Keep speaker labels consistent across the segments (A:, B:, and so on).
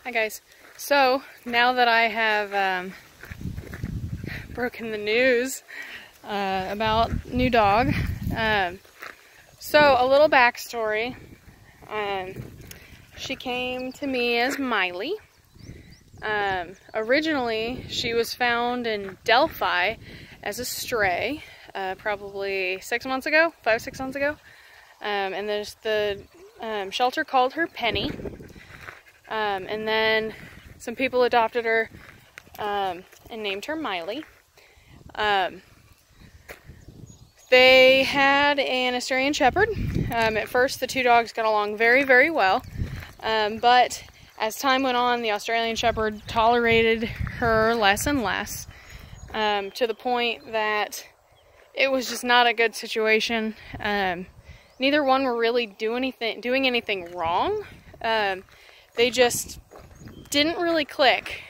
A: Hi guys. So now that I have broken the news about new dog, so a little backstory. She came to me as Miley. Originally, she was found in Delphi as a stray, probably 6 months ago, 5-6 months ago. And there's the shelter called her Penny. And then some people adopted her and named her Miley. They had an Australian Shepherd. At first, the two dogs got along very, very well. But as time went on, the Australian Shepherd tolerated her less and less, to the point that it was just not a good situation. Neither one were really doing anything wrong. They just didn't really click.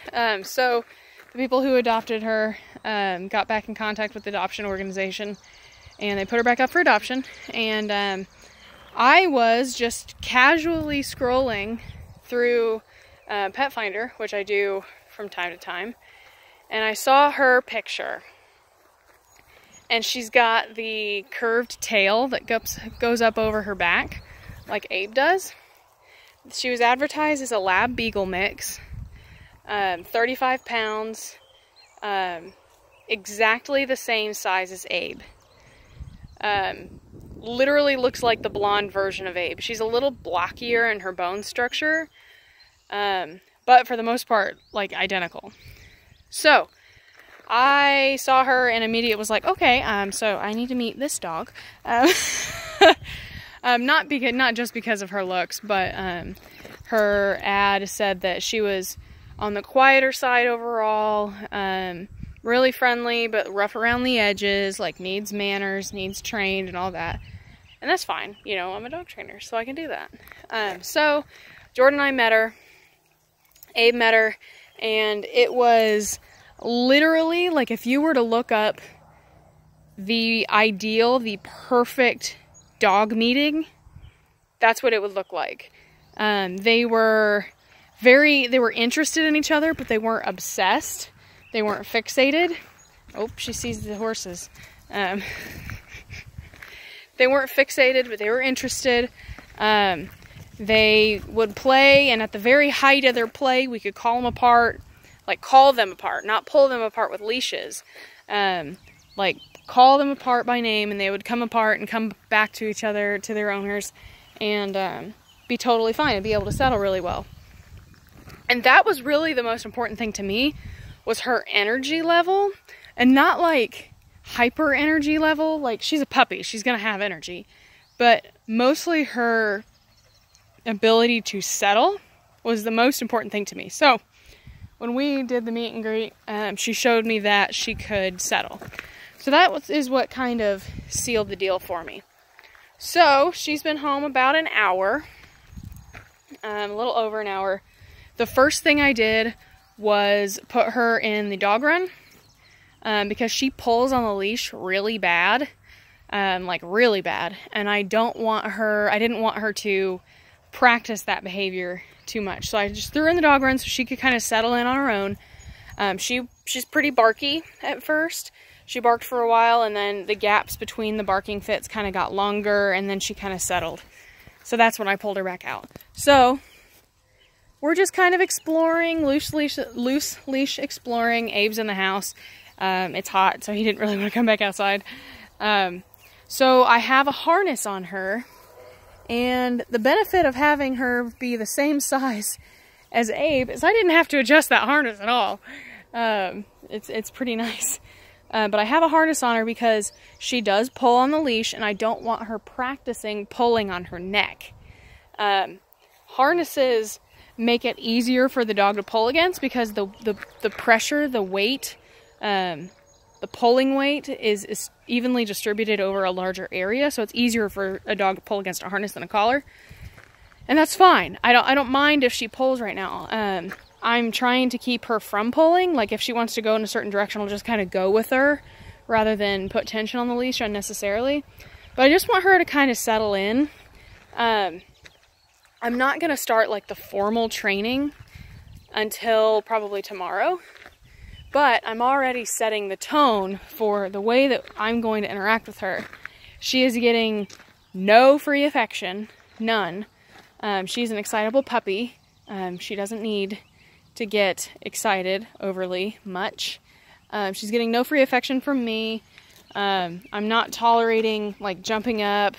A: So the people who adopted her got back in contact with the adoption organization, and they put her back up for adoption. And I was just casually scrolling through Pet Finder, which I do from time to time, and I saw her picture. And she's got the curved tail that goes up over her back, like Abe does. She was advertised as a Lab Beagle mix, 35 pounds, exactly the same size as Abe. Literally looks like the blonde version of Abe. She's a little blockier in her bone structure, but for the most part, like identical. So I saw her and immediately was like, okay, so I need to meet this dog. Not just because of her looks, but her ad said that she was on the quieter side overall, really friendly, but rough around the edges, like needs manners, needs trained, and all that. And that's fine. You know, I'm a dog trainer, so I can do that. So Jordan and I met her. Abe met her, and it was literally like if you were to look up the perfect dog meeting, that's what it would look like. They were interested in each other, but they weren't obsessed. They weren't fixated. Oh, she sees the horses. They weren't fixated, but they were interested. They would play, and at the very height of their play, we could call them apart, not pull them apart with leashes. Like call them apart by name, and they would come apart and come back to each other, to their owners, and be totally fine and be able to settle really well. And that was really the most important thing to me, was her energy level, and not like hyper energy level. Like, she's a puppy, she's gonna have energy, but mostly her ability to settle was the most important thing to me. So when we did the meet and greet, she showed me that she could settle. So that is what kind of sealed the deal for me. So she's been home about an hour, a little over an hour. The first thing I did was put her in the dog run, because she pulls on the leash really bad, like really bad. And I didn't want her to practice that behavior too much. So I just threw her in the dog run so she could kind of settle in on her own. She's pretty barky at first. She barked for a while, and then the gaps between the barking fits kind of got longer, and then she kind of settled. So that's when I pulled her back out. So we're just kind of exploring, loose leash exploring. Abe's in the house. It's hot, so he didn't really want to come back outside. So I have a harness on her, and the benefit of having her be the same size as Abe is I didn't have to adjust that harness at all. It's pretty nice. But I have a harness on her because she does pull on the leash, and I don't want her practicing pulling on her neck. Harnesses make it easier for the dog to pull against, because the pressure, the weight, the pulling weight is evenly distributed over a larger area, so it's easier for a dog to pull against a harness than a collar. And that's fine. I don't mind if she pulls right now. I'm trying to keep her from pulling. Like, if she wants to go in a certain direction, I'll just kind of go with her rather than put tension on the leash unnecessarily. But I just want her to kind of settle in. I'm not going to start like the formal training until probably tomorrow. But I'm already setting the tone for the way that I'm going to interact with her. She is getting no free affection, none. She's an excitable puppy. She doesn't need to get excited overly much. She's getting no free affection from me. I'm not tolerating like jumping up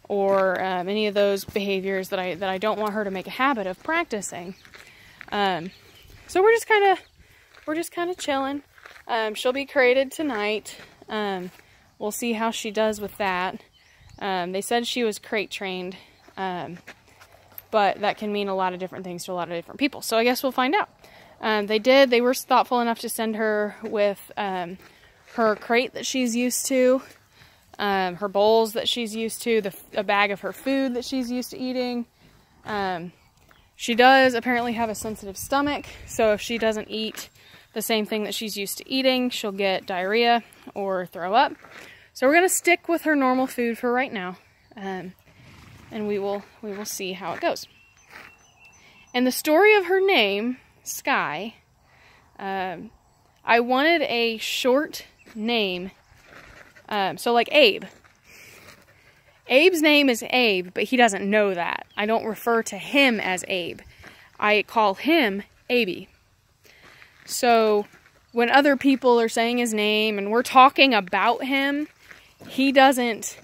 A: or any of those behaviors that I don't want her to make a habit of practicing. So we're just kind of chilling. She'll be crated tonight. We'll see how she does with that. They said she was crate trained, but that can mean a lot of different things to a lot of different people. So I guess we'll find out. They were thoughtful enough to send her with her crate that she's used to, her bowls that she's used to, a bag of her food that she's used to eating. She does apparently have a sensitive stomach, so if she doesn't eat the same thing that she's used to eating, she'll get diarrhea or throw up. So we're going to stick with her normal food for right now, and we will see how it goes. And the story of her name, Sky, I wanted a short name, so like Abe. Abe's name is Abe, but he doesn't know that. I don't refer to him as Abe. I call him Abey. So when other people are saying his name and we're talking about him, he doesn't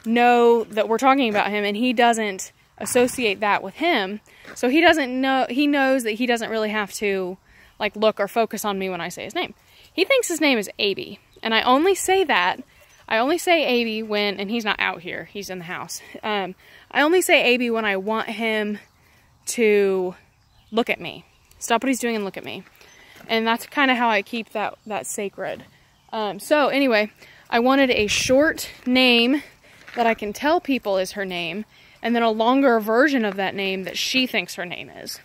A: know that we're talking about him, and he doesn't associate that with him. So he doesn't know, he knows that he doesn't really have to like look or focus on me when I say his name. He thinks his name is Abey, and I only say that. I only say Abey when, and he's not out here, he's in the house. I only say Abey when I want him to look at me. Stop what he's doing and look at me. And that's kind of how I keep that sacred. So anyway, I wanted a short name that I can tell people is her name, and then a longer version of that name that she thinks her name is.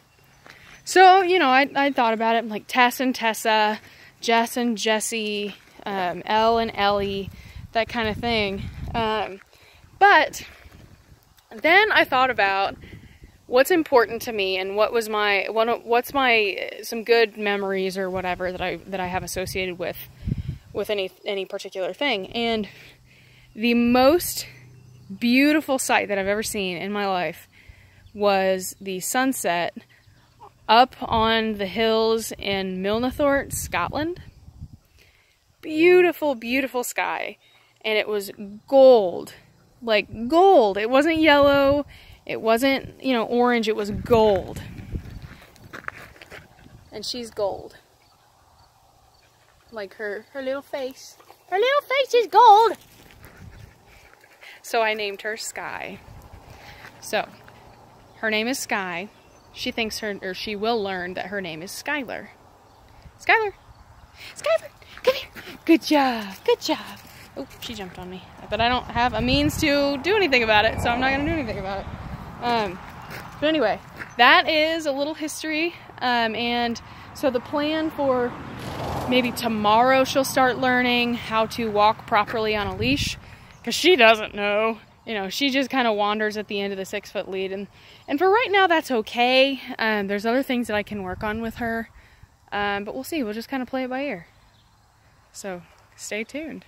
A: So, you know, I thought about it, like Tess and Tessa, Jess and Jessie, Elle and Ellie, that kind of thing. But then I thought about what's important to me and what's my some good memories or whatever that I have associated with any particular thing. And the most beautiful sight that I've ever seen in my life was the sunset up on the hills in Milnathort, Scotland. Beautiful, beautiful sky. And it was gold. Like gold. It wasn't yellow. It wasn't, you know, orange. It was gold. And she's gold. Like her little face. Her little face is gold. So I named her Sky. So, her name is Sky. She thinks she will learn that her name is Skylar. Skylar! Skylar! Come here! Good job! Good job! Oh, she jumped on me. But I don't have a means to do anything about it, so I'm not going to do anything about it. But anyway, that is a little history. And so the plan for maybe tomorrow she'll start learning how to walk properly on a leash. Because she doesn't know. You know, she just kind of wanders at the end of the 6-foot lead. And for right now, that's okay. There's other things that I can work on with her. But we'll see. We'll just kind of play it by ear. So, stay tuned.